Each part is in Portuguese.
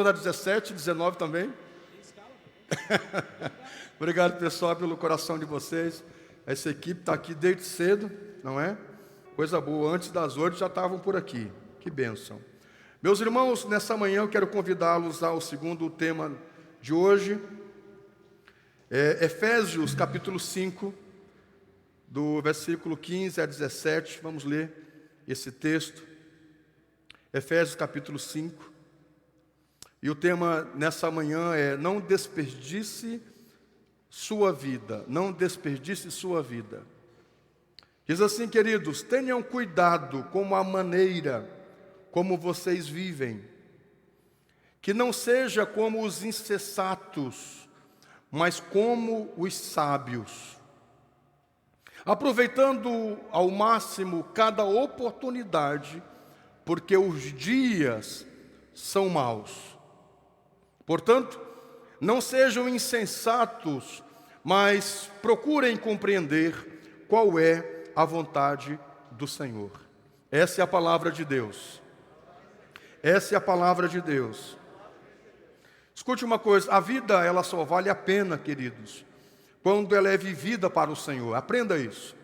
Da 17, 19 também. Obrigado, pessoal, pelo coração de vocês. Essa equipe está aqui desde cedo, não é? Coisa boa, antes das 8 já estavam por aqui. Que bênção. Meus irmãos, nessa manhã eu quero convidá-los ao segundo tema de hoje. Efésios capítulo 5, do versículo 15 a 17. Vamos ler esse texto. Efésios capítulo 5. E o tema nessa manhã é: não desperdice sua vida. Não desperdice sua vida. Diz assim, queridos: tenham cuidado com a maneira como vocês vivem, que não seja como os insensatos, mas como os sábios, aproveitando ao máximo cada oportunidade, porque os dias são maus. Portanto, não sejam insensatos, mas procurem compreender qual é a vontade do Senhor. Essa é a palavra de Deus. Essa é a palavra de Deus. Escute uma coisa, a vida ela só vale a pena, queridos, quando ela é vivida para o Senhor. Aprenda isso.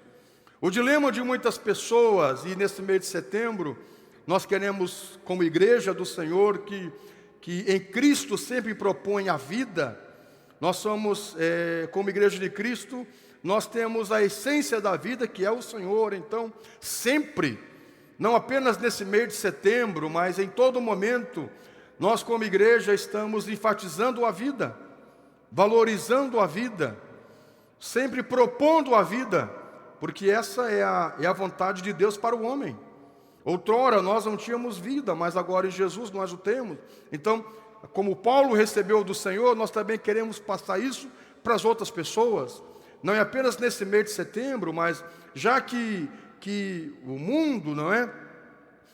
O dilema de muitas pessoas, e nesse mês de setembro, nós queremos, como igreja do Senhor, que em Cristo sempre propõe a vida. Nós somos, como igreja de Cristo, nós temos a essência da vida, que é o Senhor. Então, sempre, não apenas nesse mês de setembro, mas em todo momento, nós como igreja estamos enfatizando a vida, valorizando a vida, sempre propondo a vida, porque essa é a vontade de Deus para o homem. Outrora nós não tínhamos vida, mas agora em Jesus nós o temos. Então, como Paulo recebeu do Senhor, nós também queremos passar isso para as outras pessoas. Não é apenas nesse mês de setembro, mas já que o mundo, não é?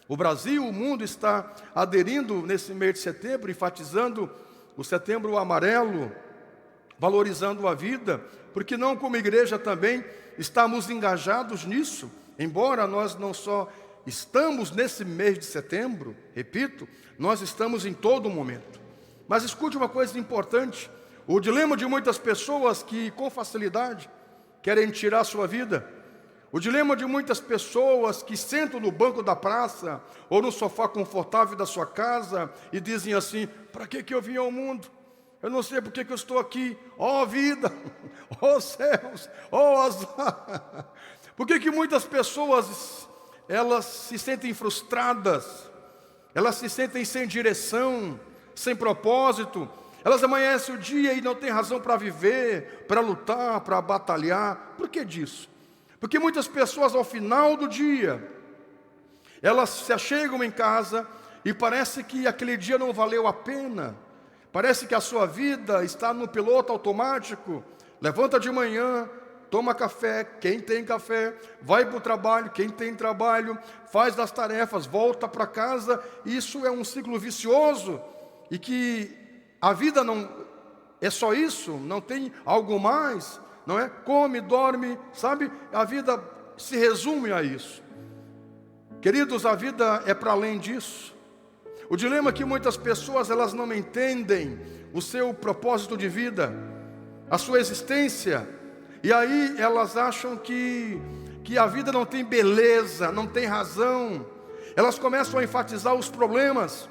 O Brasil, o mundo está aderindo nesse mês de setembro, enfatizando o setembro amarelo, valorizando a vida, porque não como igreja também estamos engajados nisso, embora nós não só estamos nesse mês de setembro, repito, nós estamos em todo momento. Mas escute uma coisa importante: o dilema de muitas pessoas que com facilidade querem tirar a sua vida, o dilema de muitas pessoas que sentam no banco da praça ou no sofá confortável da sua casa e dizem assim: para que eu vim ao mundo? Eu não sei por que eu estou aqui. Ó vida, ó céus, ó azar. Por que muitas pessoas elas se sentem frustradas, elas se sentem sem direção, sem propósito, elas amanhecem o dia e não têm razão para viver, para lutar, para batalhar? Por que disso? Porque muitas pessoas ao final do dia, elas se achegam em casa e parece que aquele dia não valeu a pena, parece que a sua vida está no piloto automático. Levanta de manhã, toma café, quem tem café, vai para o trabalho, quem tem trabalho, faz as tarefas, volta para casa. Isso é um ciclo vicioso, e que a vida não é só isso, não tem algo mais, não é? Come, dorme, sabe? A vida se resume a isso. Queridos, a vida é para além disso. O dilema é que muitas pessoas elas não entendem o seu propósito de vida, a sua existência. E aí elas acham que a vida não tem beleza, não tem razão. Elas começam a enfatizar os problemas.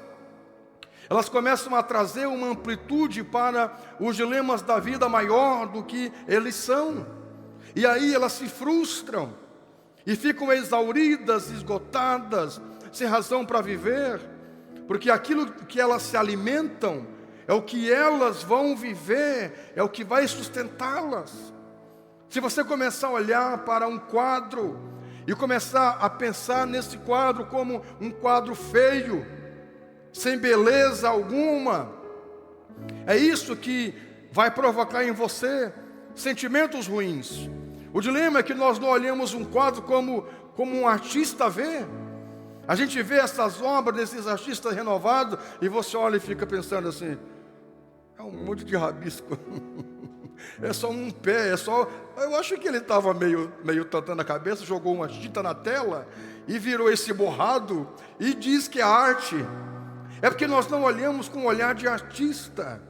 Elas começam a trazer uma amplitude para os dilemas da vida maior do que eles são. E aí elas se frustram e ficam exauridas, esgotadas, sem razão para viver. Porque aquilo que elas se alimentam é o que elas vão viver, é o que vai sustentá-las. Se você começar a olhar para um quadro e começar a pensar nesse quadro como um quadro feio, sem beleza alguma, é isso que vai provocar em você sentimentos ruins. O dilema é que nós não olhamos um quadro como um artista vê. A gente vê essas obras desses artistas renovados e você olha e fica pensando assim: é um monte de rabisco. É só um pé, Eu acho que ele estava meio tantando a cabeça, jogou uma tinta na tela e virou esse borrado e diz que é arte. É porque nós não olhamos com o olhar de artista.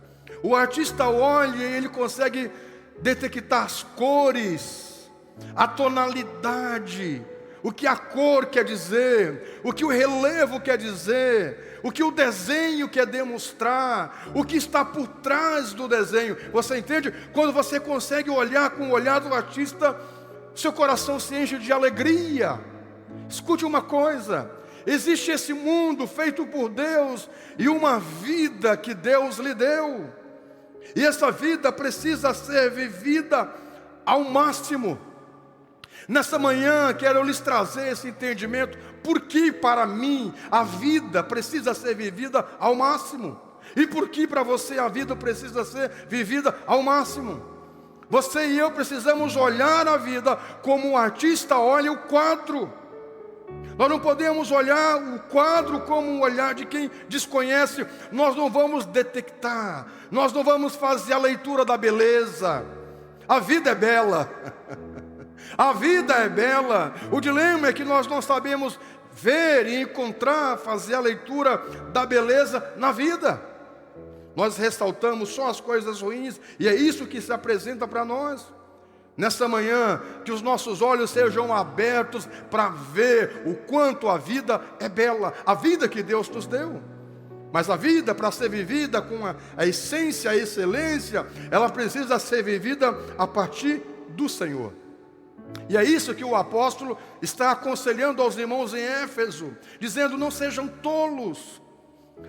O artista olha e ele consegue detectar as cores, a tonalidade, o que a cor quer dizer, o que o relevo quer dizer, o que o desenho quer demonstrar, o que está por trás do desenho. Você entende? Quando você consegue olhar com o olhar do artista, seu coração se enche de alegria. Escute uma coisa: existe esse mundo feito por Deus e uma vida que Deus lhe deu. E essa vida precisa ser vivida ao máximo. Nessa manhã quero lhes trazer esse entendimento, porque para mim a vida precisa ser vivida ao máximo. E por que para você a vida precisa ser vivida ao máximo? Você e eu precisamos olhar a vida como o artista olha o quadro. Nós não podemos olhar o quadro como um olhar de quem desconhece. Nós não vamos detectar, nós não vamos fazer a leitura da beleza. A vida é bela. A vida é bela. O dilema é que nós não sabemos ver e encontrar, fazer a leitura da beleza na vida. Nós ressaltamos só as coisas ruins, e é isso que se apresenta para nós. Nessa manhã, que os nossos olhos sejam abertos para ver o quanto a vida é bela, a vida que Deus nos deu. Mas a vida, para ser vivida com a essência, a excelência, ela precisa ser vivida a partir do Senhor. E é isso que o apóstolo está aconselhando aos irmãos em Éfeso, dizendo: não sejam tolos,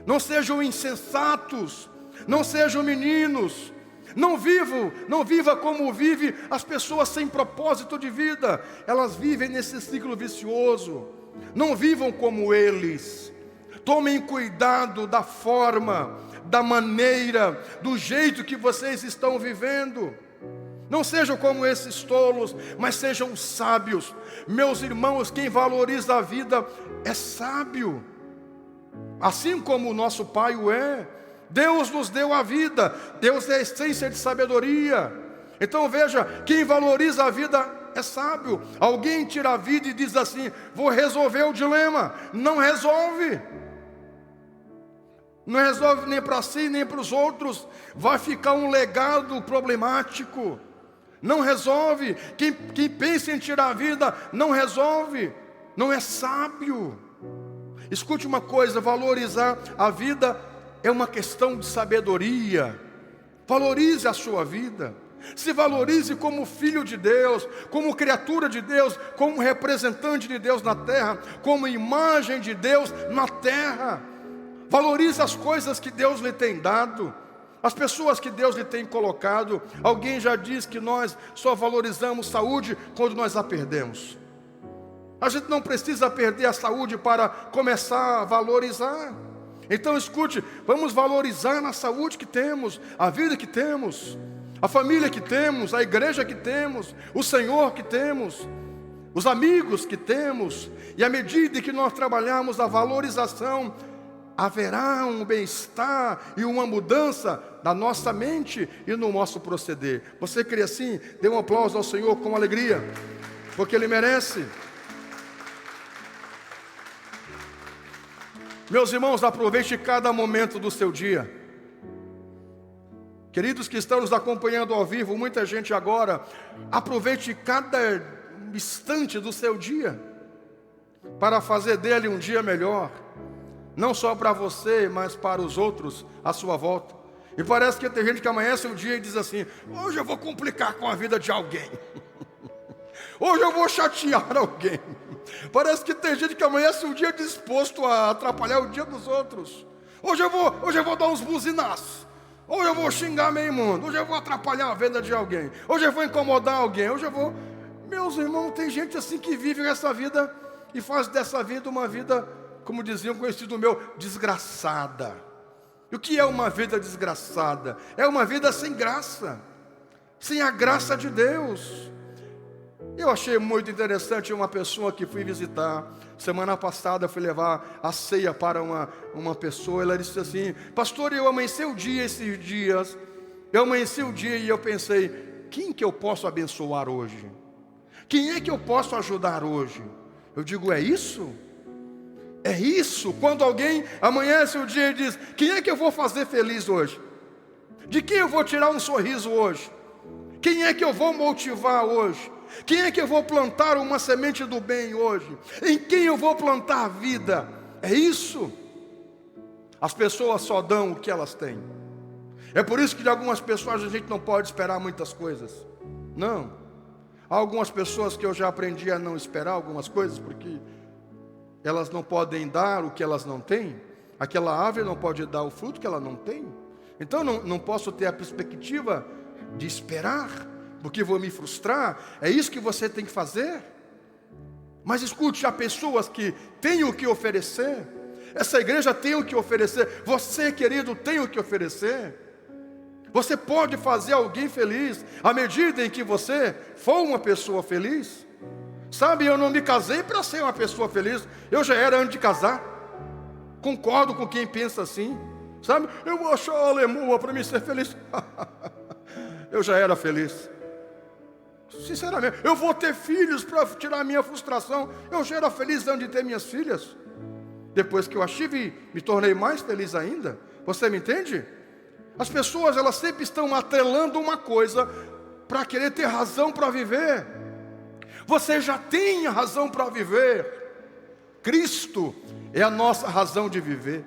não sejam insensatos, não sejam meninos. Não viva como vive as pessoas sem propósito de vida. Elas vivem nesse ciclo vicioso. Não vivam como eles. Tomem cuidado da forma, da maneira, do jeito que vocês estão vivendo. Não sejam como esses tolos, mas sejam sábios. Meus irmãos, quem valoriza a vida é sábio, assim como o nosso Pai o é. Deus nos deu a vida, Deus é a essência de sabedoria. Então veja, quem valoriza a vida é sábio. Alguém tira a vida e diz assim: vou resolver o dilema. Não resolve. Não resolve nem para si, nem para os outros. Vai ficar um legado problemático. Não resolve. Quem pensa em tirar a vida, não resolve. Não é sábio. Escute uma coisa: valorizar a vida é uma questão de sabedoria. Valorize a sua vida. Se valorize como filho de Deus, como criatura de Deus, como representante de Deus na terra, como imagem de Deus na terra. Valorize as coisas que Deus lhe tem dado, as pessoas que Deus lhe tem colocado. Alguém já diz que nós só valorizamos saúde quando nós a perdemos. A gente não precisa perder a saúde para começar a valorizar. Então escute, vamos valorizar a saúde que temos, a vida que temos, a família que temos, a igreja que temos, o Senhor que temos, os amigos que temos. E à medida que nós trabalharmos a valorização, haverá um bem-estar e uma mudança na nossa mente e no nosso proceder. Você crê assim? Dê um aplauso ao Senhor com alegria, porque Ele merece. Meus irmãos, aproveite cada momento do seu dia. Queridos que estão nos acompanhando ao vivo, muita gente agora, aproveite cada instante do seu dia para fazer dele um dia melhor. Não só para você, mas para os outros à sua volta. E parece que tem gente que amanhece um dia e diz assim: hoje eu vou complicar com a vida de alguém. Hoje eu vou chatear alguém. Parece que tem gente que amanhece um dia disposto a atrapalhar o dia dos outros. Hoje eu vou dar uns buzinaços. Hoje eu vou xingar meio mundo. Hoje eu vou atrapalhar a vida de alguém. Hoje eu vou incomodar alguém. Hoje eu vou... Meus irmãos, tem gente assim que vive essa vida e faz dessa vida uma vida, como dizia um conhecido meu, desgraçada. E o que é uma vida desgraçada? É uma vida sem graça, sem a graça de Deus. Eu achei muito interessante uma pessoa que fui visitar. Semana passada fui levar a ceia para uma pessoa. Ela disse assim: pastor, eu amanheci o dia esses dias. Eu amanheci o dia e eu pensei: quem que eu posso abençoar hoje? Quem é que eu posso ajudar hoje? Eu digo: é isso? É isso, quando alguém amanhece o dia e diz: quem é que eu vou fazer feliz hoje? De quem eu vou tirar um sorriso hoje? Quem é que eu vou motivar hoje? Quem é que eu vou plantar uma semente do bem hoje? Em quem eu vou plantar a vida? É isso. As pessoas só dão o que elas têm. É por isso que de algumas pessoas a gente não pode esperar muitas coisas. Não. Há algumas pessoas que eu já aprendi a não esperar algumas coisas, porque elas não podem dar o que elas não têm. Aquela árvore não pode dar o fruto que ela não tem. Então não posso ter a perspectiva de esperar, porque vou me frustrar. É isso que você tem que fazer. Mas escute, há pessoas que têm o que oferecer. Essa igreja tem o que oferecer. Você, querido, tem o que oferecer. Você pode fazer alguém feliz à medida em que você for uma pessoa feliz. Sabe, eu não me casei para ser uma pessoa feliz. Eu já era antes de casar. Concordo com quem pensa assim. Sabe, eu vou achar a alemoa para me ser feliz. Eu já era feliz. Sinceramente, eu vou ter filhos para tirar a minha frustração. Eu já era feliz antes de ter minhas filhas. Depois que eu as tive, me tornei mais feliz ainda. Você me entende? As pessoas, elas sempre estão atrelando uma coisa para querer ter razão para viver. Você já tem a razão para viver. Cristo é a nossa razão de viver.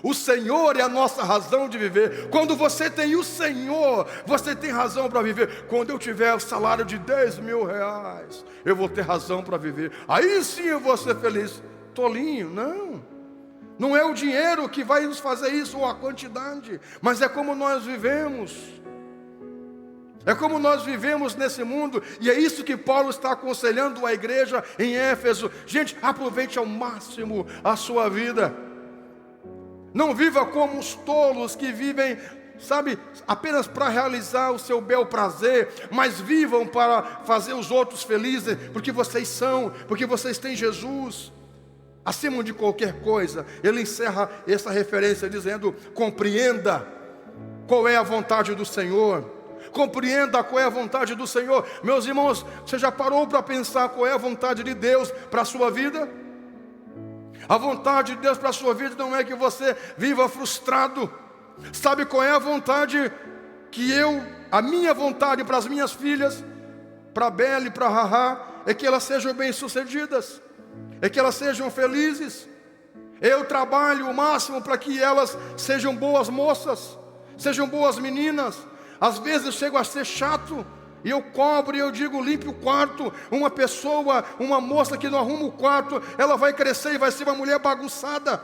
O Senhor é a nossa razão de viver. Quando você tem o Senhor, você tem razão para viver. Quando eu tiver o salário de 10 mil reais, eu vou ter razão para viver. Aí sim eu vou ser feliz. Tolinho, não. Não é o dinheiro que vai nos fazer isso, ou a quantidade, mas é como nós vivemos. É como nós vivemos nesse mundo. E é isso que Paulo está aconselhando a igreja em Éfeso. Gente, aproveite ao máximo a sua vida. Não viva como os tolos que vivem, sabe, apenas para realizar o seu bel prazer, mas vivam para fazer os outros felizes, porque vocês têm Jesus. Acima de qualquer coisa, ele encerra essa referência dizendo: compreenda qual é a vontade do Senhor. Compreenda qual é a vontade do Senhor. Meus irmãos, você já parou para pensar qual é a vontade de Deus para a sua vida? A vontade de Deus para a sua vida não é que você viva frustrado. Sabe qual é a vontade a minha vontade para as minhas filhas, para a Bela e para a Rahá, é que elas sejam bem-sucedidas. É que elas sejam felizes. Eu trabalho o máximo para que elas sejam boas moças, sejam boas meninas. Às vezes eu chego a ser chato, e eu cobro e eu digo: limpe o quarto. Uma moça que não arruma o quarto, ela vai crescer e vai ser uma mulher bagunçada.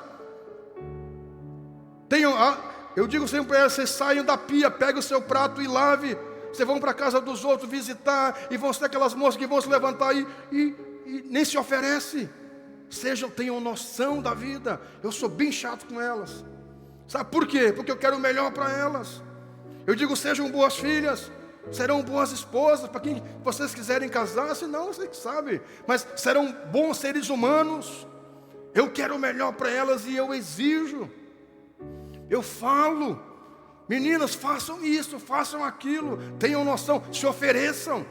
Eu digo sempre para elas: vocês saiam da pia, peguem o seu prato e lave. Vocês vão para a casa dos outros visitar, e vão ser aquelas moças que vão se levantar e nem se oferece. Tenham noção da vida. Eu sou bem chato com elas. Sabe por quê? Porque eu quero o melhor para elas. Eu digo: sejam boas filhas, serão boas esposas para quem vocês quiserem casar. Se não, você que sabe, mas serão bons seres humanos. Eu quero o melhor para elas e eu exijo. Eu falo: meninas, façam isso, façam aquilo. Tenham noção, se ofereçam.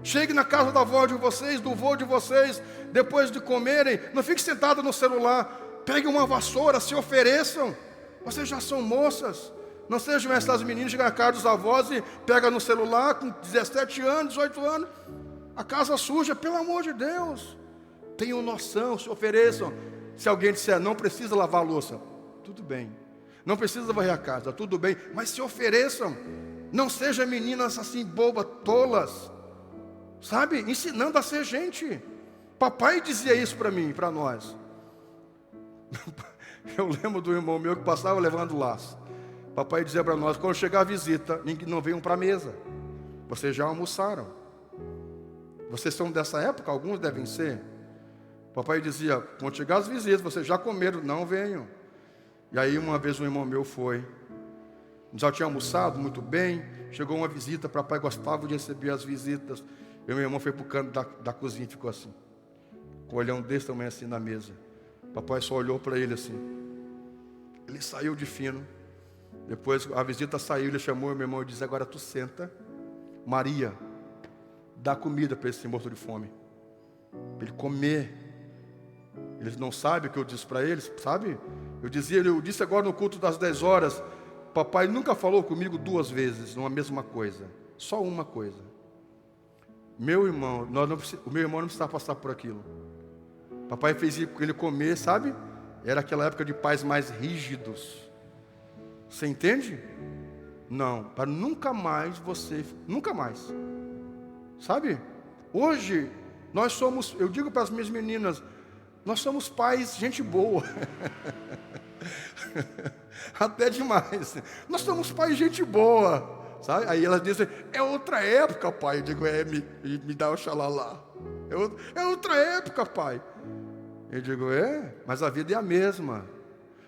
Chegue na casa da avó de vocês, do vô de vocês, depois de comerem, não fique sentado no celular. Pegue uma vassoura, se ofereçam. Vocês já são moças. Não sejam essas meninas que chegam na casa dos avós e pegam no celular com 17 anos, 18 anos. A casa suja, pelo amor de Deus. Tenham noção, se ofereçam. Se alguém disser: não precisa lavar a louça, tudo bem. Não precisa varrer a casa, tudo bem. Mas se ofereçam. Não sejam meninas assim bobas, tolas. Sabe, ensinando a ser gente. Papai dizia isso para mim, para nós. Eu lembro do irmão meu que passava levando laço. Papai dizia para nós: quando chegar a visita, não venham para a mesa. Vocês já almoçaram. Vocês são dessa época? Alguns devem ser. Papai dizia: quando chegar as visitas, vocês já comeram, não venham. E aí uma vez um irmão meu foi. Já tinha almoçado muito bem. Chegou uma visita, papai gostava de receber as visitas. E meu irmão foi para o canto da cozinha e ficou assim, com o olhão desse tamanho assim na mesa. Papai só olhou para ele assim. Ele saiu de fino. Depois a visita saiu, ele chamou meu irmão e disse: agora tu senta, Maria, dá comida para esse morto de fome, para ele comer. Eles não sabem o que eu disse para eles, sabe? Eu disse agora no culto das 10 horas, papai nunca falou comigo 2 vezes, numa mesma coisa. Só uma coisa. Meu irmão, o meu irmão não precisava passar por aquilo. Papai fez ele comer, sabe? Era aquela época de pais mais rígidos. Você entende? Não, para nunca mais nunca mais. Sabe? Hoje, nós somos, eu digo para as minhas meninas, nós somos pais, gente boa. Até demais. Nós somos pais, gente boa. Sabe? Aí elas dizem, é outra época, pai. Eu digo, me dá o xalala. É outra época, pai. Eu digo, mas a vida é a mesma.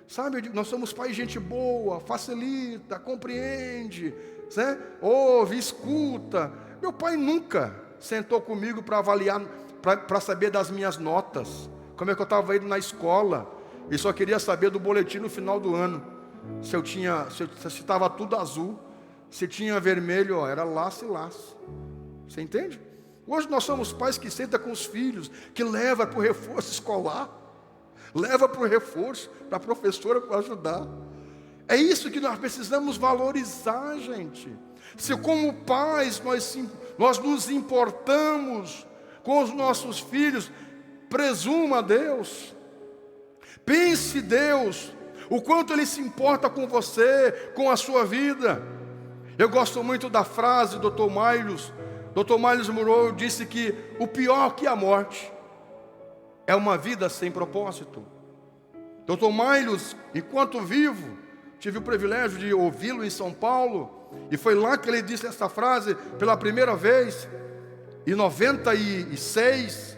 Sabe, eu digo, nós somos pais, gente boa, facilita, compreende, né? Ouve, escuta. Meu pai nunca sentou comigo para avaliar, para saber das minhas notas. Como é que eu estava indo na escola. Ele só queria saber do boletim no final do ano. Se estava tudo azul. Se tinha vermelho, era laço e laço. Você entende? Hoje nós somos pais que sentam com os filhos, que leva para o reforço escolar, leva para o reforço, para a professora para ajudar. É isso que nós precisamos valorizar, gente. Se como pais nós nos importamos com os nossos filhos, presuma Deus. Pense Deus, o quanto Ele se importa com você, com a sua vida. Eu gosto muito da frase do Dr. Miles Monroe disse que o pior que a morte é uma vida sem propósito. Dr. Miles, enquanto vivo, tive o privilégio de ouvi-lo em São Paulo, e foi lá que ele disse essa frase pela primeira vez. Em 96,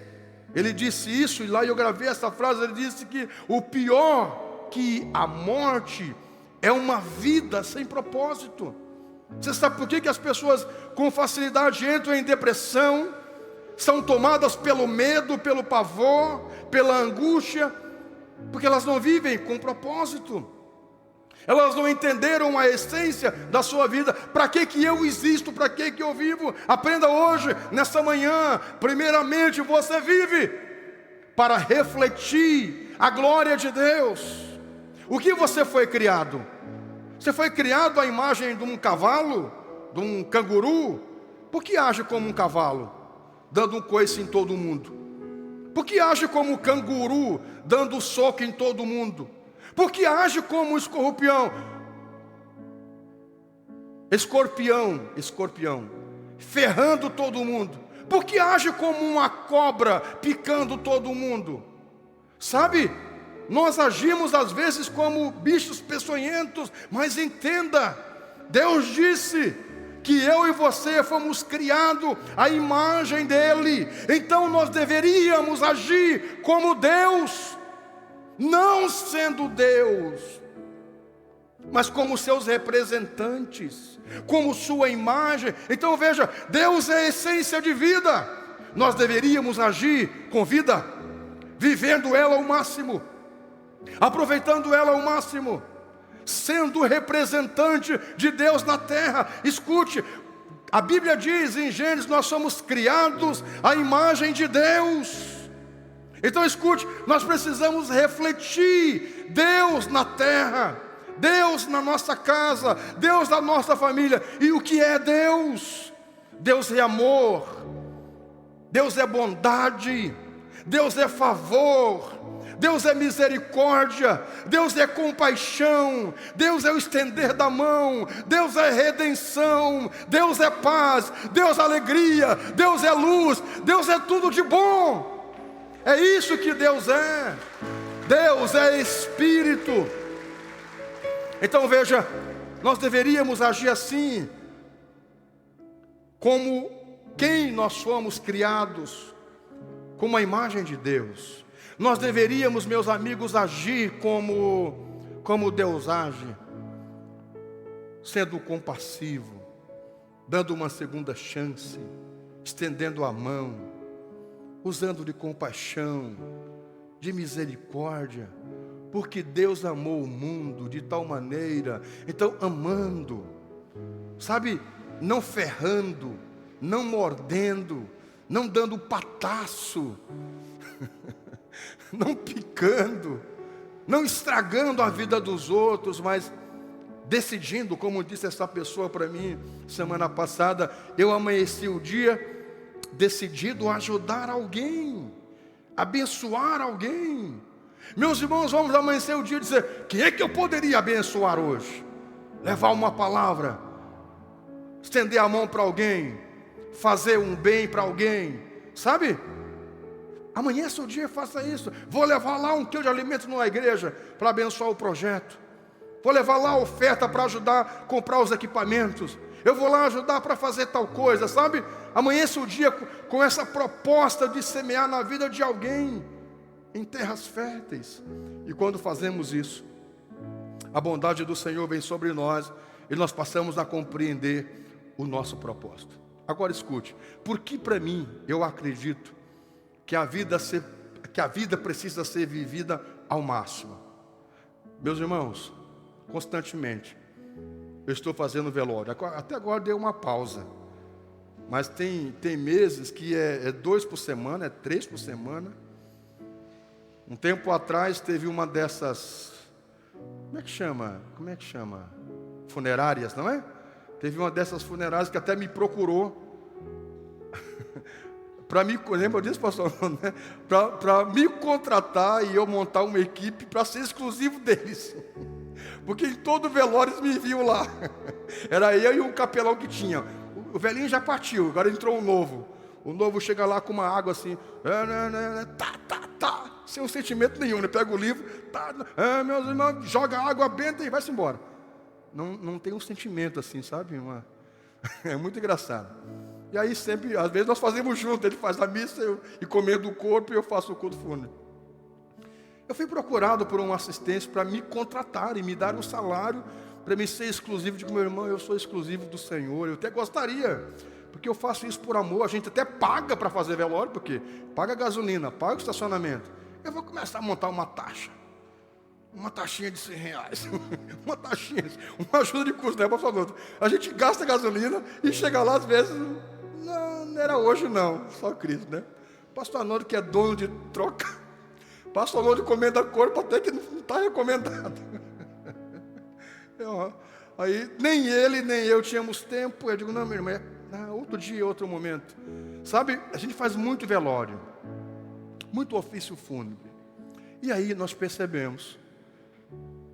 ele disse isso, e lá eu gravei essa frase. Ele disse que o pior que a morte é uma vida sem propósito. Você sabe por que as pessoas com facilidade entram em depressão? São tomadas pelo medo, pelo pavor, pela angústia, porque elas não vivem com propósito. Elas não entenderam a essência da sua vida. Para que eu existo? Para que eu vivo? Aprenda hoje, nessa manhã. Primeiramente, você vive para refletir a glória de Deus. O que você foi criado? Você foi criado à imagem de um cavalo, de um canguru. Por que age como um cavalo, dando um coice em todo mundo? Por que age como um canguru, dando soco em todo mundo? Por que age como um escorpião, ferrando todo mundo? Por que age como uma cobra, picando todo mundo? Sabe? Nós agimos às vezes como bichos peçonhentos, mas entenda, Deus disse que eu e você fomos criados à imagem dEle. Então nós deveríamos agir como Deus, não sendo Deus, mas como seus representantes, como sua imagem. Então veja, Deus é a essência de vida. Nós deveríamos agir com vida, vivendo ela ao máximo, aproveitando ela ao máximo, sendo representante de Deus na terra. Escute, a Bíblia diz em Gênesis, nós somos criados à imagem de Deus. Então escute, nós precisamos refletir Deus na terra, Deus na nossa casa, Deus na nossa família. E o que é Deus? Deus é amor, Deus é bondade, Deus é favor, Deus é misericórdia, Deus é compaixão, Deus é o estender da mão, Deus é redenção, Deus é paz, Deus é alegria, Deus é luz, Deus é tudo de bom. É isso que Deus é. Deus é Espírito. Então veja, nós deveríamos agir assim, como quem nós fomos criados, como a imagem de Deus. Nós deveríamos, meus amigos, agir como Deus age, sendo compassivo, dando uma segunda chance, estendendo a mão, usando de compaixão, de misericórdia, porque Deus amou o mundo de tal maneira. Então amando, sabe, não ferrando, não mordendo, não dando pataço, não picando, não estragando a vida dos outros, mas decidindo, como disse essa pessoa para mim semana passada, eu amanheci o dia decidido a ajudar alguém, abençoar alguém. Meus irmãos, vamos amanhecer o dia e dizer: quem é que eu poderia abençoar hoje? Levar uma palavra, estender a mão para alguém, fazer um bem para alguém, sabe? Amanheça o dia, faça isso. Vou levar lá 1 quilo de alimento numa igreja para abençoar o projeto. Vou levar lá a oferta para ajudar a comprar os equipamentos. Eu vou lá ajudar para fazer tal coisa, sabe? Amanheça o dia com essa proposta de semear na vida de alguém em terras férteis. E quando fazemos isso, a bondade do Senhor vem sobre nós e nós passamos a compreender o nosso propósito. Agora escute, porque para mim, eu acredito que a vida precisa ser vivida ao máximo. Meus irmãos, constantemente eu estou fazendo velório. Até agora deu uma pausa, mas tem meses que é 2 por semana, é 3 por semana. Um tempo atrás teve uma dessas, como é que chama? Funerárias, não é? Teve uma dessas funerárias que até me procurou para me, lembra disso, pastor? Né? Para me contratar e eu montar uma equipe para ser exclusivo deles. Porque em todo velório eles me viam lá. Era eu e um capelão que tinha. O velhinho já partiu, agora entrou um novo. O novo chega lá com uma água assim, sem um sentimento nenhum, né? Pega o livro, meus irmãos, joga água benta e vai-se embora. Não tem um sentimento assim, sabe? É muito engraçado. E aí sempre, às vezes nós fazemos junto, ele faz a missa e comendo o corpo e eu faço o culto fúnebre. Eu fui procurado por um assistente para me contratar e me dar um salário para me ser exclusivo. Digo, meu irmão, eu sou exclusivo do Senhor, eu até gostaria, porque eu faço isso por amor. A gente até paga para fazer velório, porque paga gasolina, paga o estacionamento. Eu vou começar a montar uma taxa, uma taxinha de R$100, uma taxinha, uma ajuda de custo, né, pastor? A gente gasta gasolina e chega lá às vezes, não era hoje não, só Cristo, né? Pastor Arnoldo, que é dono de troca, pastor Arnoldo recomenda corpo até que não está recomendado. Aí nem ele nem eu tínhamos tempo. Eu digo, não, meu irmão, outro dia, outro momento. Sabe, a gente faz muito velório, muito ofício fúnebre. E aí nós percebemos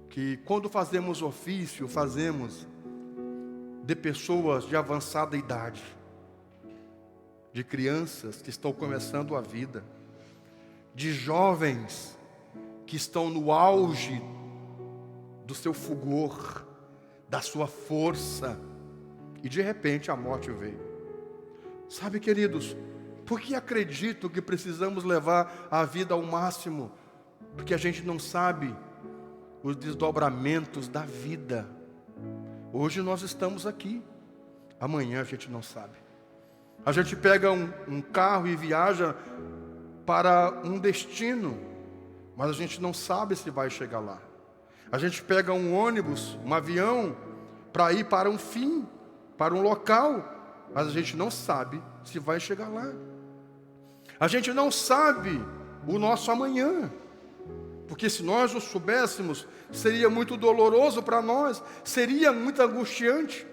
que quando fazemos ofício, fazemos de pessoas de avançada idade, de crianças que estão começando a vida, de jovens que estão no auge do seu fulgor, da sua força, e de repente a morte veio. Sabe, queridos, por que acredito que precisamos levar a vida ao máximo? Porque a gente não sabe os desdobramentos da vida. Hoje nós estamos aqui, amanhã a gente não sabe. A gente pega um carro e viaja para um destino, mas a gente não sabe se vai chegar lá. A gente pega um ônibus, um avião, para ir para um fim, para um local, mas a gente não sabe se vai chegar lá. A gente não sabe o nosso amanhã, porque se nós o soubéssemos, seria muito doloroso para nós, seria muito angustiante.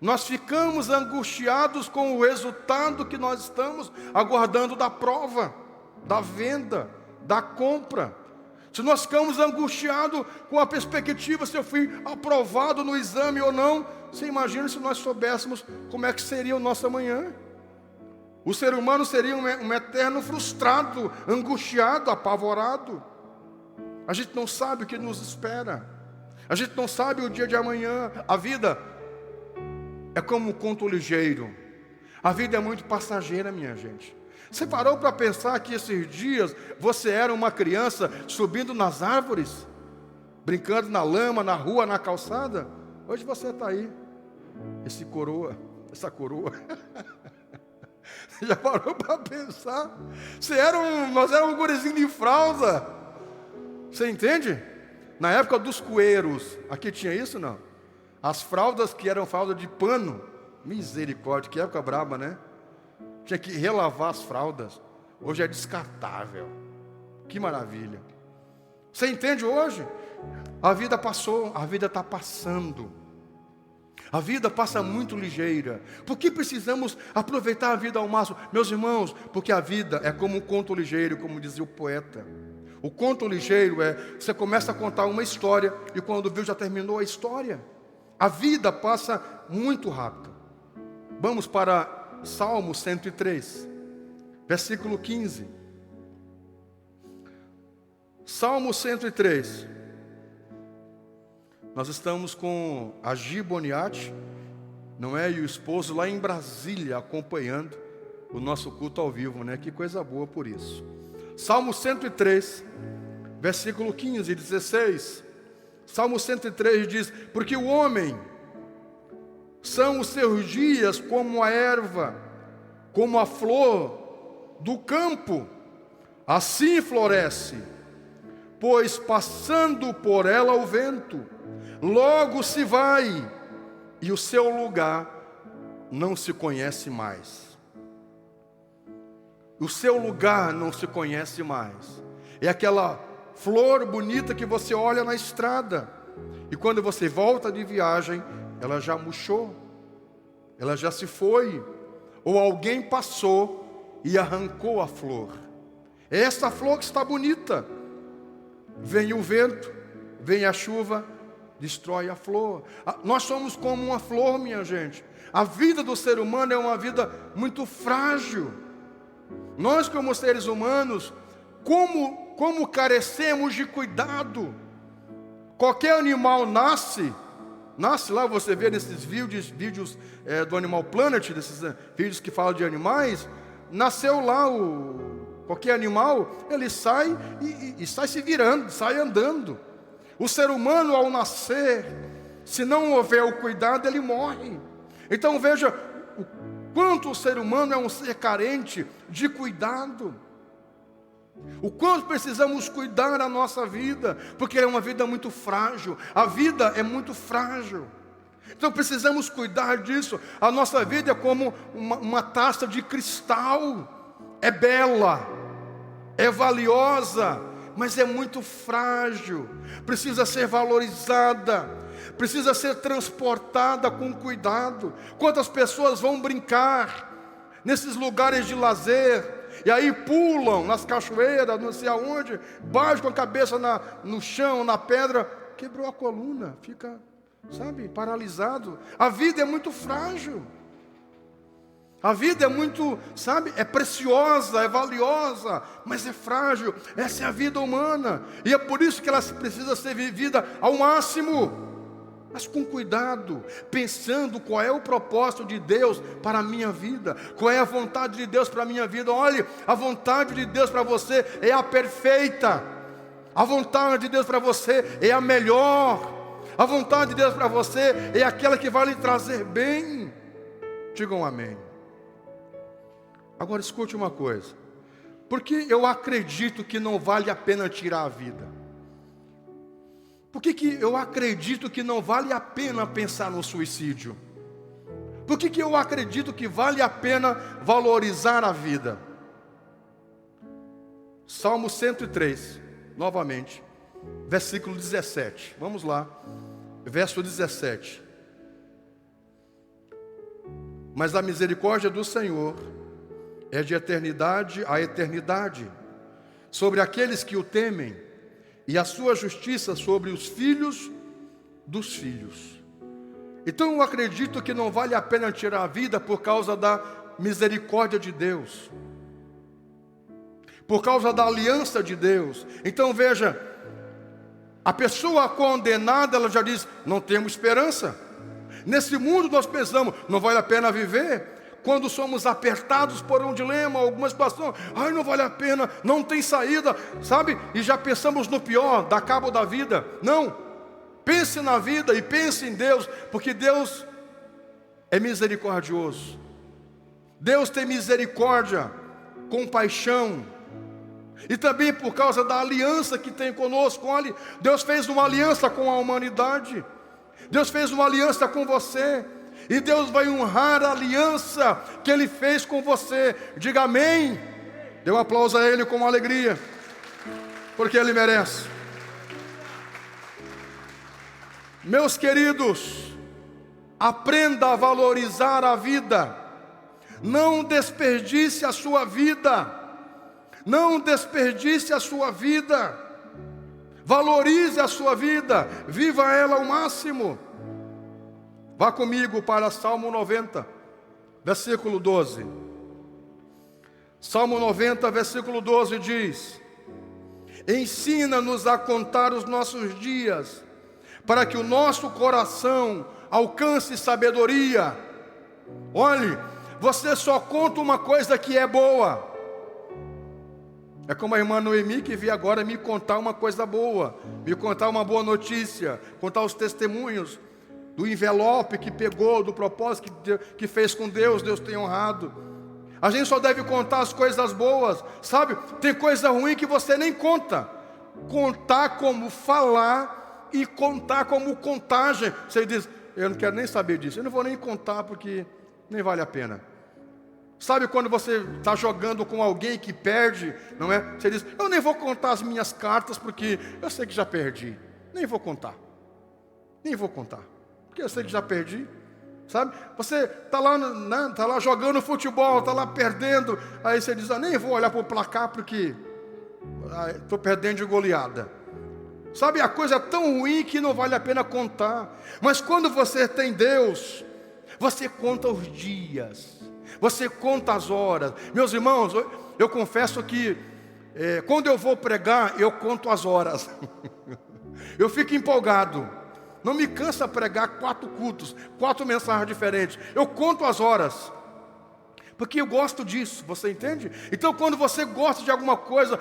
Nós ficamos angustiados com o resultado que nós estamos aguardando da prova, da venda, da compra. Se nós ficamos angustiados com a perspectiva se eu fui aprovado no exame ou não, você imagina se nós soubéssemos como é que seria o nosso amanhã. O ser humano seria um eterno frustrado, angustiado, apavorado. A gente não sabe o que nos espera. A gente não sabe o dia de amanhã. A vida é como um conto ligeiro. A vida é muito passageira, minha gente. Você parou para pensar que esses dias você era uma criança subindo nas árvores, brincando na lama, na rua, na calçada? Hoje você está aí, essa coroa. Você já parou para pensar? Nós éramos um gurizinho de fralda. Você entende? Na época dos cueiros, aqui tinha isso não? As fraldas que eram fraldas de pano, misericórdia, que época braba, né? Tinha que relavar as fraldas. Hoje é descartável. Que maravilha. Você entende hoje? A vida passou, a vida está passando. A vida passa muito ligeira. Por que precisamos aproveitar a vida ao máximo? Meus irmãos, porque a vida é como um conto ligeiro, como dizia o poeta. O conto ligeiro é, você começa a contar uma história e quando viu já terminou a história. A vida passa muito rápido. Vamos para Salmo 103, versículo 15. Salmo 103. Nós estamos com a Gi Boniati, não é? E o esposo lá em Brasília acompanhando o nosso culto ao vivo, né? Que coisa boa por isso. Salmo 103, versículo 15 e 16. Salmo 103 diz: porque o homem são os seus dias como a erva, como a flor do campo, assim floresce, pois passando por ela o vento, logo se vai, e o seu lugar não se conhece mais. O seu lugar não se conhece mais. É aquela flor bonita que você olha na estrada, e quando você volta de viagem, ela já murchou, ela já se foi, ou alguém passou e arrancou a flor. É essa flor que está bonita. Vem o vento, vem a chuva, destrói a flor. Nós somos como uma flor, minha gente. A vida do ser humano é uma vida muito frágil. Nós, como seres humanos, como carecemos de cuidado. Qualquer animal nasce lá, você vê nesses vídeos do Animal Planet, desses vídeos que falam de animais, nasceu lá qualquer animal, ele sai e sai se virando, sai andando. O ser humano, ao nascer, se não houver o cuidado, ele morre. Então veja o quanto o ser humano é um ser carente de cuidado. O quanto precisamos cuidar da nossa vida, porque é uma vida muito frágil. A vida é muito frágil. Então precisamos cuidar disso. A nossa vida é como uma taça de cristal. É bela, é valiosa, mas é muito frágil. Precisa ser valorizada, precisa ser transportada com cuidado. Quantas pessoas vão brincar nesses lugares de lazer, e aí pulam nas cachoeiras, não sei aonde, baixam com a cabeça no chão, na pedra, quebrou a coluna, fica, paralisado. A vida é muito frágil. A vida é muito, é preciosa, é valiosa, mas é frágil. Essa é a vida humana. E é por isso que ela precisa ser vivida ao máximo, mas com cuidado, pensando qual é o propósito de Deus para a minha vida, qual é a vontade de Deus para a minha vida. Olhe, a vontade de Deus para você é a perfeita. A vontade de Deus para você é a melhor. A vontade de Deus para você é aquela que vai lhe trazer bem. Digam amém. Agora escute uma coisa. Porque eu acredito que não vale a pena tirar a vida? Por que eu acredito que não vale a pena pensar no suicídio? Por que eu acredito que vale a pena valorizar a vida? Salmo 103, novamente, versículo 17. Vamos lá, verso 17. Mas a misericórdia do Senhor é de eternidade a eternidade sobre aqueles que o temem, e a sua justiça sobre os filhos dos filhos. Então eu acredito que não vale a pena tirar a vida por causa da misericórdia de Deus, por causa da aliança de Deus. Então veja, a pessoa condenada, ela já diz, não temos esperança. Nesse mundo nós pensamos, não vale a pena viver. Quando somos apertados por um dilema, alguma situação, não vale a pena, não tem saída, e já pensamos no pior, dá cabo da vida. Não, pense na vida e pense em Deus, porque Deus é misericordioso. Deus tem misericórdia, compaixão, e também por causa da aliança que tem conosco. Olha, Deus fez uma aliança com a humanidade, Deus fez uma aliança com você, e Deus vai honrar a aliança que Ele fez com você. Diga amém. Dê um aplauso a Ele com alegria. porque Ele merece. Meus queridos, aprenda a valorizar a vida. Não desperdice a sua vida. Não desperdice a sua vida. Valorize a sua vida. Viva ela ao máximo. Vá comigo para Salmo 90, versículo 12. Salmo 90, versículo 12 diz: ensina-nos a contar os nossos dias, para que o nosso coração alcance sabedoria. Olhe, você só conta uma coisa que é boa. É como a irmã Noemi que veio agora me contar uma coisa boa, me contar uma boa notícia, contar os testemunhos do envelope que pegou, do propósito que fez com Deus, Deus tem honrado. A gente só deve contar as coisas boas, sabe? Tem coisa ruim que você nem conta. Contar como falar e contar como contagem. Você diz, eu não quero nem saber disso, eu não vou nem contar porque nem vale a pena. Sabe quando você está jogando com alguém que perde, não é? Você diz, eu nem vou contar as minhas cartas porque eu sei que já perdi. Nem vou contar. Nem vou contar, porque eu sei que já perdi. Sabe? Você está lá, tá lá jogando futebol, está lá perdendo. Aí você diz, nem vou olhar para o placar porque estou perdendo de goleada. Sabe, a coisa é tão ruim que não vale a pena contar. Mas quando você tem Deus, você conta os dias, você conta as horas. Meus irmãos, eu confesso que quando eu vou pregar, eu conto as horas. Eu fico empolgado. Não me cansa pregar 4 cultos, 4 mensagens diferentes. Eu conto as horas, porque eu gosto disso, você entende? Então quando você gosta de alguma coisa,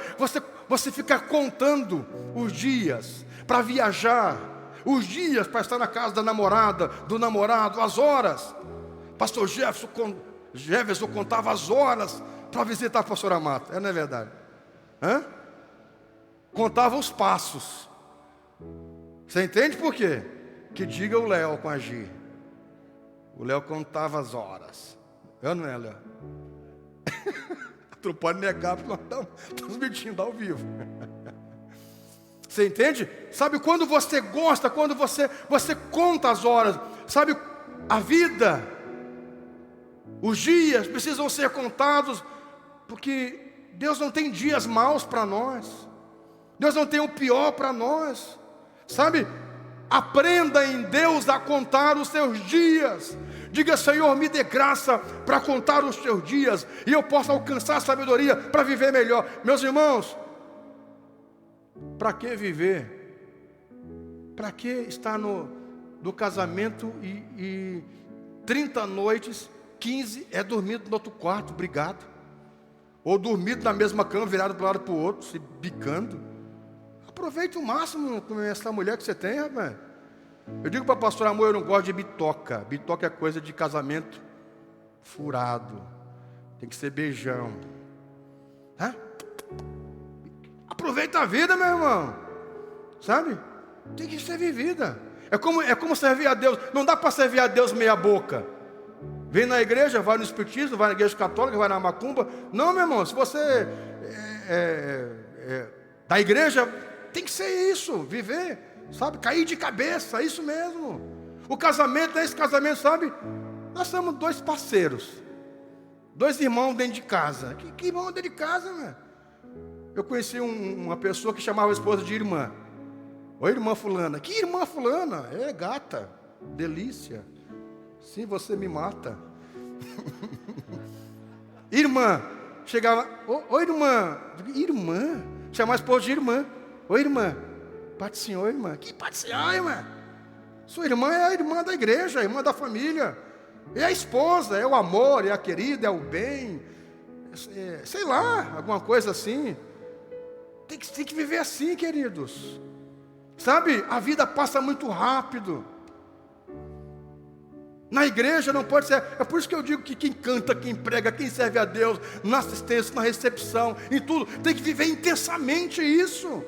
você fica contando os dias para viajar, os dias para estar na casa da namorada, do namorado, as horas. Pastor Jefferson contava as horas para visitar a pastora Mata, não é verdade? Contava os passos. Você entende por quê? Que diga o Léo com a G. O Léo contava as horas. Eu não é, Léo? Tu não pode negar, porque nós estamos transmitindo ao vivo. Você entende? Sabe, quando você gosta, quando você conta as horas, sabe, a vida, os dias precisam ser contados, porque Deus não tem dias maus para nós. Deus não tem o pior para nós. Sabe, aprenda em Deus a contar os seus dias. Diga, Senhor, me dê graça para contar os teus dias, e eu possa alcançar a sabedoria para viver melhor. Meus irmãos, para que viver? Para que estar no casamento e 30 noites, 15 é dormido no outro quarto, brigado, ou dormido na mesma cama, virado para um lado para o outro, se bicando? Aproveite o máximo com essa mulher que você tem, rapaz. Eu digo para a pastora Amor, eu não gosto de bitoca. Bitoca é coisa de casamento furado. Tem que ser beijão. Aproveita a vida, meu irmão. Sabe? Tem que ser vivida. É como servir a Deus. Não dá para servir a Deus meia boca. Vem na igreja, vai no espiritismo, vai na igreja católica, vai na macumba. Não, meu irmão, se você da igreja, tem que ser isso, viver, sabe, cair de cabeça, é isso mesmo. O casamento é esse casamento, sabe? Nós somos 2 parceiros, 2 irmãos dentro de casa. Que irmão dentro de casa, né? Eu conheci uma pessoa que chamava a esposa de irmã. Oi, irmã fulana. Que irmã fulana? É gata, delícia. Sim, você me mata. Irmã, chegava, oi irmã. Irmã, chamava a esposa de irmã. Oi, irmã. Pai do Senhor, irmã. Que Pai do Senhor, irmã? Sua irmã é a irmã da igreja, a irmã da família. É a esposa, é o amor, é a querida, é o bem. Sei lá, alguma coisa assim. Tem que viver assim, queridos. Sabe, a vida passa muito rápido. Na igreja não pode ser. É por isso que eu digo que quem canta, quem prega, quem serve a Deus, na assistência, na recepção, em tudo, tem que viver intensamente isso.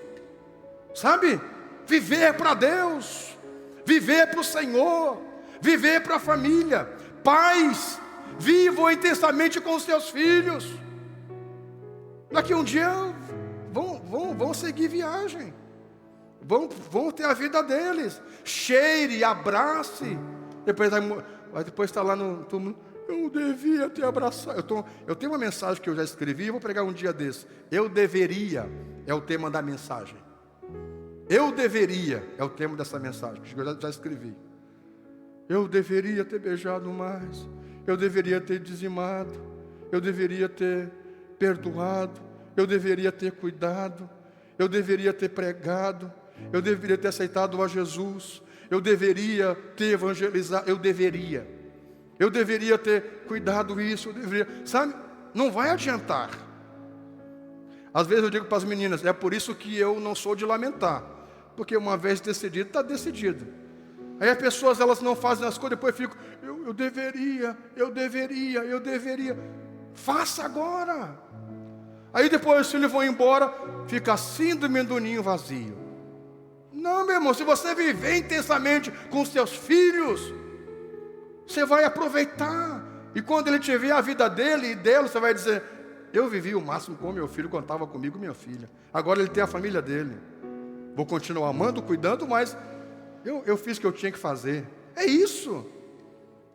Sabe? Viver para Deus, viver para o Senhor, viver para a família. Pais, vivam intensamente com os seus filhos. Daqui um dia vão seguir viagem. Vão ter a vida deles. Cheire, abrace. Depois está lá no túmulo. Eu devia ter abraçado. Eu tenho uma mensagem que eu já escrevi, eu vou pregar um dia desse. Eu deveria, é o tema da mensagem. Eu deveria, é o tema dessa mensagem, que eu já escrevi. Eu deveria ter beijado mais. Eu deveria ter dizimado. Eu deveria ter perdoado. Eu deveria ter cuidado. Eu deveria ter pregado. Eu deveria ter aceitado a Jesus. Eu deveria ter evangelizado. Eu deveria ter cuidado isso. Sabe, não vai adiantar. Às vezes eu digo para as meninas, é por isso que eu não sou de lamentar. Porque uma vez decidido, está decidido. Aí as pessoas, elas não fazem as coisas, depois ficam, eu deveria. Faça agora. Aí depois os filhos vão embora, fica a síndrome do ninho vazio. Não, meu irmão, se você viver intensamente com seus filhos, você vai aproveitar. E quando ele tiver a vida dele e dela, você vai dizer, eu vivi o máximo com meu filho quando estava comigo, minha filha. Agora ele tem a família dele. Vou continuar amando, cuidando, mas eu fiz o que eu tinha que fazer. É isso.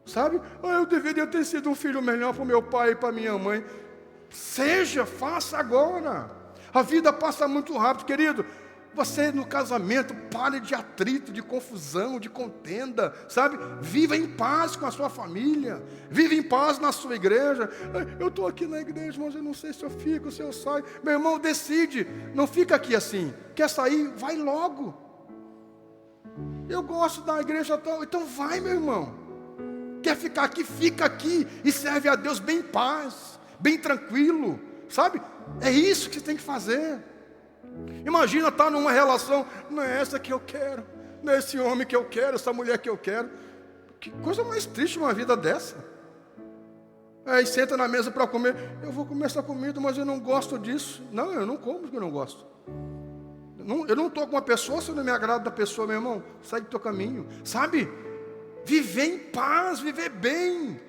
Sabe? Eu deveria ter sido um filho melhor para o meu pai e para minha mãe. Faça agora. A vida passa muito rápido, querido. Você no casamento, pare de atrito, de confusão, de contenda, sabe? Viva em paz com a sua família. Viva em paz na sua igreja. Eu estou aqui na igreja, mas eu não sei se eu fico, se eu saio. Meu irmão, decide. Não fica aqui assim. Quer sair? Vai logo. Eu gosto da igreja tal. Então vai, meu irmão. Quer ficar aqui? Fica aqui. E serve a Deus bem em paz, bem tranquilo. Sabe? É isso que você tem que fazer. Imagina estar numa relação, não é essa que eu quero, não é esse homem que eu quero, essa mulher que eu quero. Que coisa mais triste uma vida dessa. Aí senta na mesa para comer, eu vou comer essa comida, mas eu não gosto disso. Não, eu não como porque eu não gosto. Eu não estou com uma pessoa, se eu não me agrado da pessoa, meu irmão, sai do teu caminho. Sabe? Viver em paz, viver bem.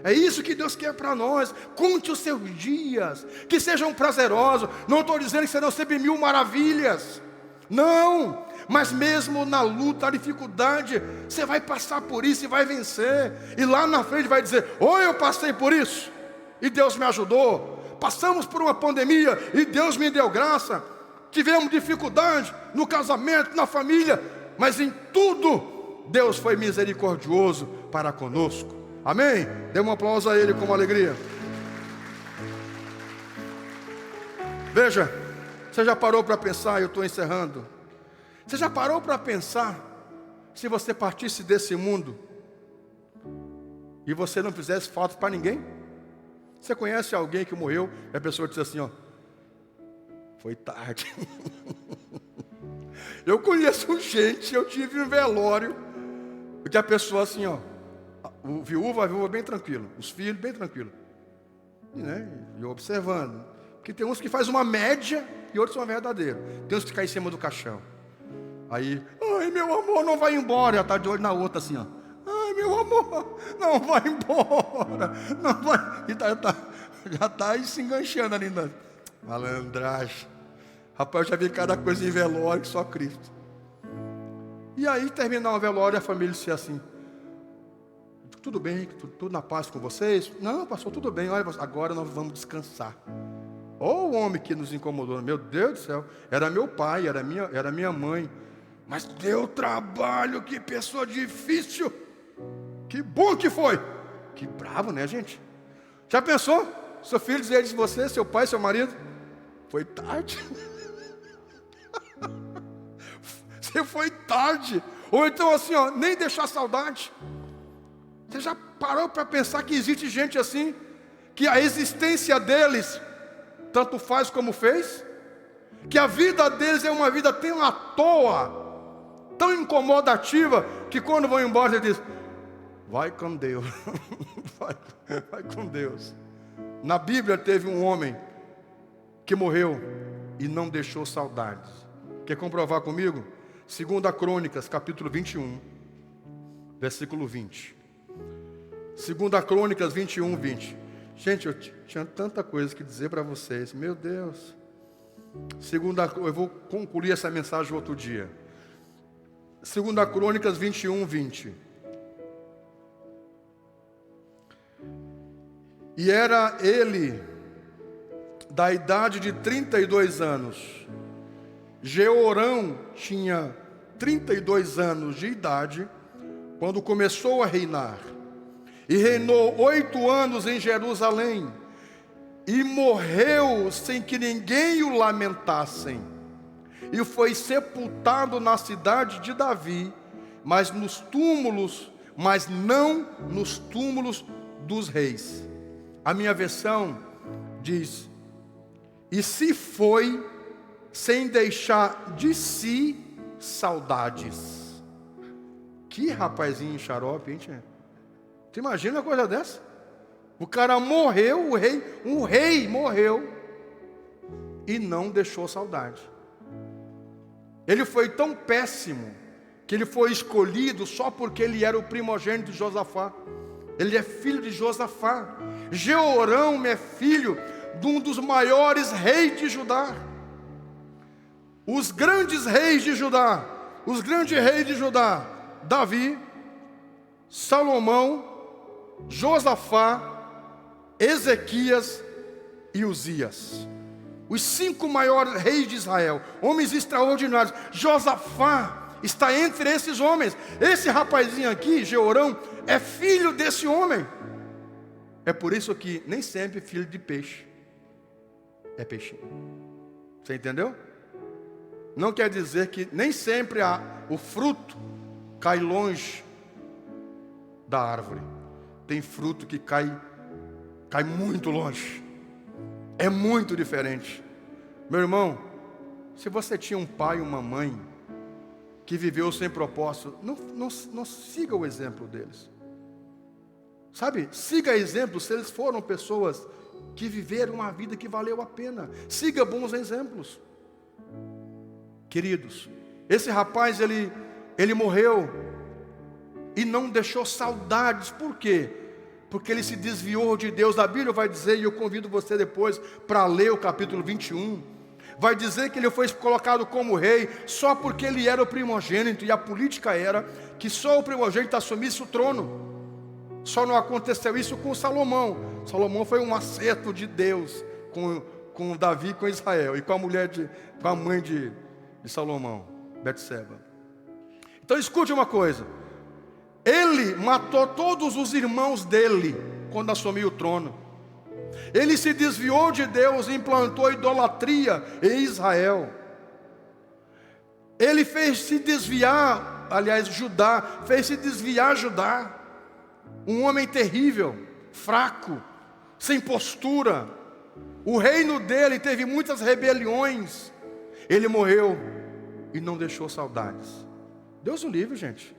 É isso que Deus quer para nós. Conte os seus dias, que sejam prazerosos. Não estou dizendo que serão sempre 1000 maravilhas. Não, mas mesmo na luta, na dificuldade, você vai passar por isso e vai vencer. E lá na frente vai dizer, eu passei por isso e Deus me ajudou. Passamos por uma pandemia e Deus me deu graça. Tivemos dificuldade no casamento, na família, mas em tudo Deus foi misericordioso para conosco. Amém? Dê um aplauso a Ele com alegria. Veja, você já parou para pensar, eu estou encerrando. Você já parou para pensar, se você partisse desse mundo e você não fizesse falta para ninguém? Você conhece alguém que morreu e a pessoa disse assim, foi tarde. Eu conheço gente, eu tive um velório, que a pessoa assim, a viúva bem tranquilo, os filhos bem tranquilo, e eu observando, porque tem uns que faz uma média e outros uma verdadeira. Tem uns que caem em cima do caixão. Aí, meu amor, não vai embora. Já está de olho na outra assim, ai, meu amor, não vai embora, não vai. E já está aí se enganchando ali na malandragem. Rapaz, eu já vi cada coisa em velório que só Cristo. E aí terminar o velório, a família disse assim, tudo bem, tudo na paz com vocês? Não, pastor, tudo bem, olha, agora nós vamos descansar. O homem que nos incomodou, meu Deus do céu, era meu pai, era minha mãe, mas deu trabalho, que pessoa difícil, que bom que foi, que bravo, né, gente? Já pensou? Seu filho dizer isso de você, seu pai, seu marido, foi tarde. Você foi tarde. Ou então assim, nem deixar saudade. Você já parou para pensar que existe gente assim, que a existência deles tanto faz como fez? Que a vida deles é uma vida tão à toa, tão incomodativa, que quando vão embora ele diz, vai com Deus. vai com Deus. Na Bíblia teve um homem que morreu e não deixou saudades. Quer comprovar comigo? 2 Crônicas, capítulo 21, versículo 20. 2 Crônicas 21, 20. Gente, eu tinha tanta coisa que dizer para vocês. Meu Deus. Eu vou concluir essa mensagem outro dia. 2 Crônicas 21, 20. E era ele da idade de 32 anos. Jeorão tinha 32 anos de idade quando começou a reinar. E reinou 8 anos em Jerusalém. E morreu sem que ninguém o lamentassem. E foi sepultado na cidade de Davi, mas não nos túmulos dos reis. A minha versão diz: e se foi sem deixar de si saudades. Que rapazinho xarope, hein, tia? Tu imagina uma coisa dessa? O cara morreu, o rei morreu e não deixou saudade. Ele foi tão péssimo que ele foi escolhido só porque ele era o primogênito de Josafá. Ele é filho de Josafá. Jeorão é filho de um dos maiores reis de Judá. Os grandes reis de Judá, Davi, Salomão, Josafá, Ezequias e Uzias. Os 5 maiores reis de Israel, homens extraordinários. Josafá está entre esses homens. Esse rapazinho aqui, Jeorão, é filho desse homem. É por isso que nem sempre filho de peixe é peixinho. Você entendeu? Não quer dizer que nem sempre o fruto cai longe da árvore. Tem fruto que cai muito longe. É muito diferente. Meu irmão, se você tinha um pai e uma mãe que viveu sem propósito, não siga o exemplo deles. Sabe, siga exemplos se eles foram pessoas que viveram uma vida que valeu a pena. Siga bons exemplos. Queridos, esse rapaz, ele morreu e não deixou saudades. Por quê? Porque ele se desviou de Deus. A Bíblia vai dizer, e eu convido você depois para ler o capítulo 21, vai dizer que ele foi colocado como rei só porque ele era o primogênito, e a política era que só o primogênito assumisse o trono. Só não aconteceu isso com Salomão. Salomão foi um acerto de Deus com Davi, com Israel, e com a mãe de Salomão, Betseba. Então escute uma coisa. Ele matou todos os irmãos dele quando assumiu o trono. Ele se desviou de Deus e implantou idolatria em Israel. Ele fez se desviar Judá. Um homem terrível, fraco, sem postura. O reino dele teve muitas rebeliões. Ele morreu e não deixou saudades. Deus o livre, gente.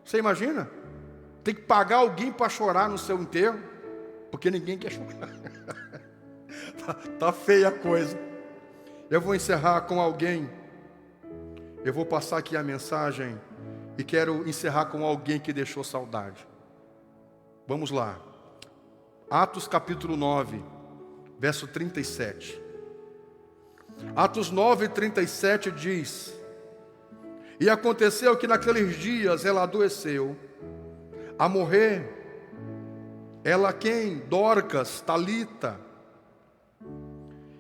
Você imagina? Tem que pagar alguém para chorar no seu enterro, porque ninguém quer chorar. Tá feia a coisa. Eu vou encerrar com alguém. Eu vou passar aqui a mensagem e quero encerrar com alguém que deixou saudade. Vamos lá. Atos capítulo 9, verso 37. Atos 9, 37 diz: e aconteceu que naqueles dias ela adoeceu, a morrer, ela quem? Dorcas, Talita,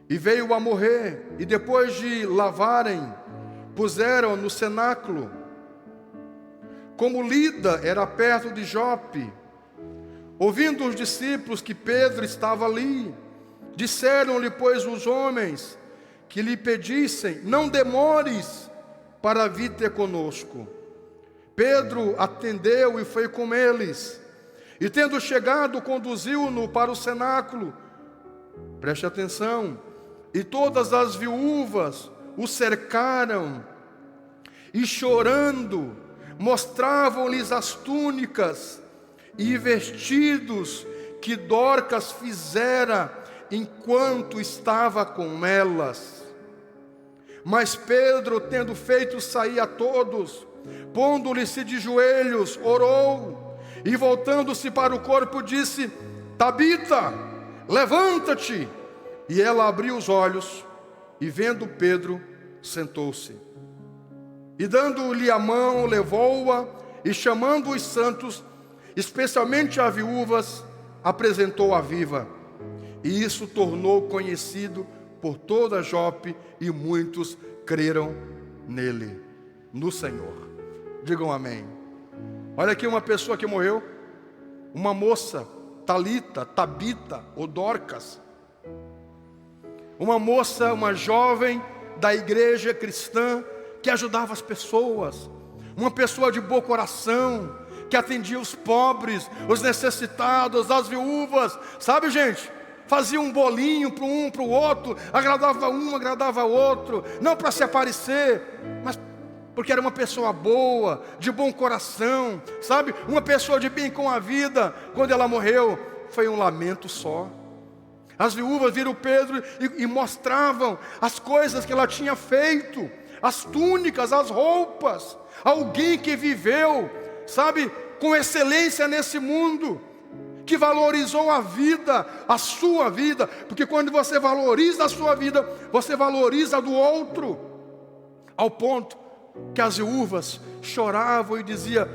e veio a morrer, e depois de lavarem, puseram no cenáculo. Como Lida era perto de Jope, ouvindo os discípulos que Pedro estava ali, disseram-lhe, pois, os homens que lhe pedissem: não demores para vir ter conosco. Pedro atendeu e foi com eles, e tendo chegado, conduziu-no para o cenáculo. Preste atenção. E todas as viúvas o cercaram, e chorando, mostravam-lhes as túnicas e vestidos que Dorcas fizera enquanto estava com elas. Mas Pedro, tendo feito sair a todos, pondo-lhe-se de joelhos, orou, e voltando-se para o corpo, disse: Tabita, levanta-te. E ela abriu os olhos, e vendo Pedro, sentou-se. E dando-lhe a mão, levou-a, e chamando os santos, especialmente as viúvas, apresentou-a viva. E isso tornou conhecido por toda Jope, e muitos creram nele, no Senhor. Digam amém. Olha aqui uma pessoa que morreu, uma moça, Talita, Tabita ou Dorcas. Uma moça, uma jovem da igreja cristã que ajudava as pessoas. Uma pessoa de bom coração, que atendia os pobres, os necessitados, as viúvas. Sabe, gente? Fazia um bolinho para um, para o outro, agradava um, agradava outro. Não para se aparecer, mas porque era uma pessoa boa, de bom coração, sabe? Uma pessoa de bem com a vida. Quando ela morreu, foi um lamento só. As viúvas viram Pedro e mostravam as coisas que ela tinha feito, as túnicas, as roupas. Alguém que viveu, sabe, com excelência nesse mundo, que valorizou a vida, a sua vida, porque quando você valoriza a sua vida, você valoriza a do outro, ao ponto que as viúvas choravam e diziam: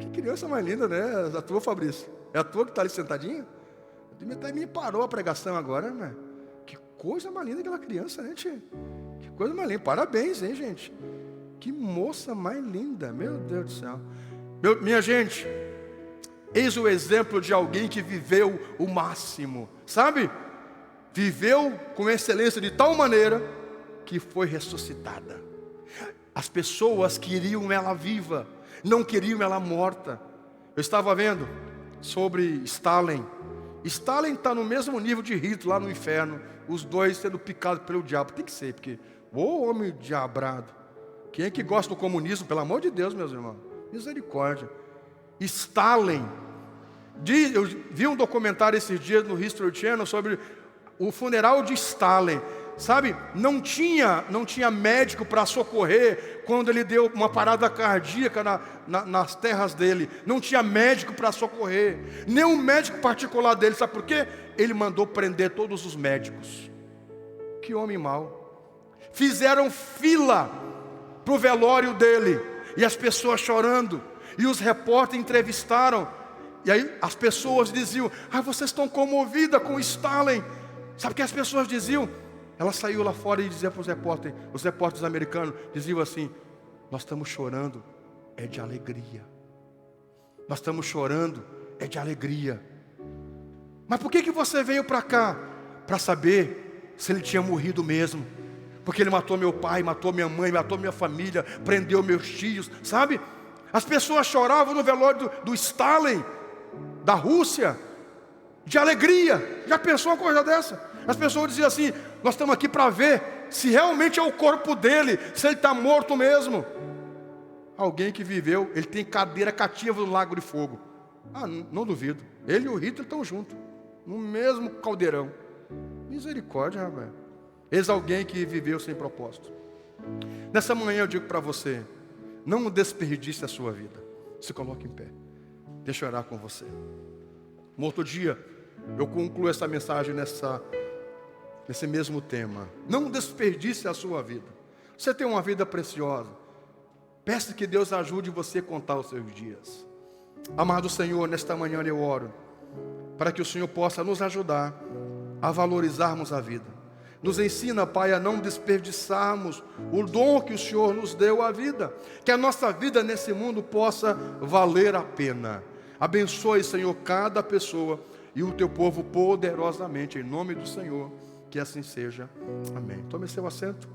que criança mais linda, né? A tua, Fabrício? É a tua que está ali sentadinha? Até me parou a pregação agora, né? Que coisa mais linda aquela criança, né, tia? Que coisa mais linda, parabéns, hein, gente? Que moça mais linda, meu Deus do céu. Minha gente, eis o exemplo de alguém que viveu o máximo, sabe? Viveu com excelência de tal maneira que foi ressuscitada. As pessoas queriam ela viva, não queriam ela morta. Eu estava vendo sobre Stalin. Stalin está no mesmo nível de Hitler lá no inferno, os dois sendo picados pelo diabo. Tem que ser, porque ô homem diabrado. Quem é que gosta do comunismo? Pelo amor de Deus, meus irmãos, misericórdia. Stalin, eu vi um documentário esses dias no History Channel sobre o funeral de Stalin. Sabe, não tinha médico para socorrer quando ele deu uma parada cardíaca nas terras dele. Não tinha médico para socorrer, nem um médico particular dele. Sabe por quê? Ele mandou prender todos os médicos. Que homem mau. Fizeram fila para o velório dele, e as pessoas chorando, e os repórteres entrevistaram, e aí as pessoas diziam: vocês estão comovidas com Stalin. Sabe o que as pessoas diziam? Ela saiu lá fora e dizia para os repórteres americanos, diziam assim: nós estamos chorando, é de alegria. Nós estamos chorando, é de alegria. Mas por que você veio para cá? Para saber se ele tinha morrido mesmo. Porque ele matou meu pai, matou minha mãe, matou minha família, prendeu meus tios, sabe? As pessoas choravam no velório do Stalin, da Rússia, de alegria. Já pensou uma coisa dessa? As pessoas diziam assim: nós estamos aqui para ver se realmente é o corpo dele, se ele está morto mesmo. Alguém que viveu, ele tem cadeira cativa no lago de fogo. Não duvido. Ele e o Hitler estão juntos, no mesmo caldeirão. Misericórdia, rapaz. Eis alguém que viveu sem propósito. Nessa manhã eu digo para você: não desperdice a sua vida. Se coloque em pé. Deixa eu orar com você. Um outro dia eu concluo essa mensagem nesse mesmo tema. Não desperdice a sua vida. Você tem uma vida preciosa. Peça que Deus ajude você a contar os seus dias. Amado Senhor, nesta manhã eu oro para que o Senhor possa nos ajudar a valorizarmos a vida. Nos ensina, Pai, a não desperdiçarmos o dom que o Senhor nos deu, a vida. Que a nossa vida nesse mundo possa valer a pena. Abençoe, Senhor, cada pessoa e o teu povo poderosamente, em nome do Senhor. Que assim seja. Amém. Tome seu assento.